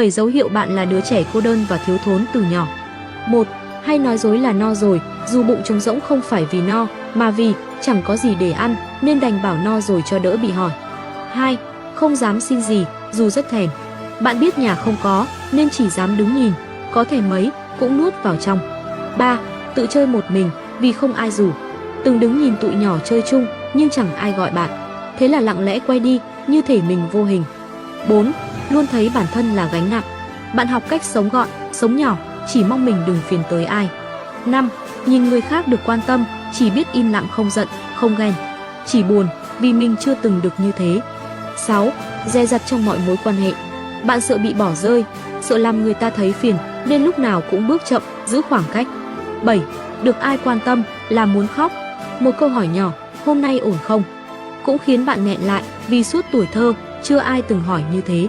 7 dấu hiệu bạn là đứa trẻ cô đơn và thiếu thốn từ nhỏ. 1. Hay nói dối là no rồi, dù bụng trống rỗng không phải vì no, mà vì chẳng có gì để ăn, nên đành bảo no rồi cho đỡ bị hỏi. 2. Không dám xin gì, dù rất thèm. Bạn biết nhà không có, nên chỉ dám đứng nhìn, có thèm mấy, cũng nuốt vào trong. 3. Tự chơi một mình, vì không ai rủ. Từng đứng nhìn tụi nhỏ chơi chung, nhưng chẳng ai gọi bạn. Thế là lặng lẽ quay đi, như thể mình vô hình. 4. Luôn thấy bản thân là gánh nặng. Bạn học cách sống gọn, sống nhỏ, chỉ mong mình đừng phiền tới ai. 5. Nhìn người khác được quan tâm, chỉ biết im lặng không giận, không ghen. Chỉ buồn, vì mình chưa từng được như thế. 6. Dè dặt trong mọi mối quan hệ. Bạn sợ bị bỏ rơi, sợ làm người ta thấy phiền, nên lúc nào cũng bước chậm, giữ khoảng cách. 7. Được ai quan tâm là muốn khóc. Một câu hỏi nhỏ, hôm nay ổn không? Cũng khiến bạn nghẹn lại, vì suốt tuổi thơ, chưa ai từng hỏi như thế.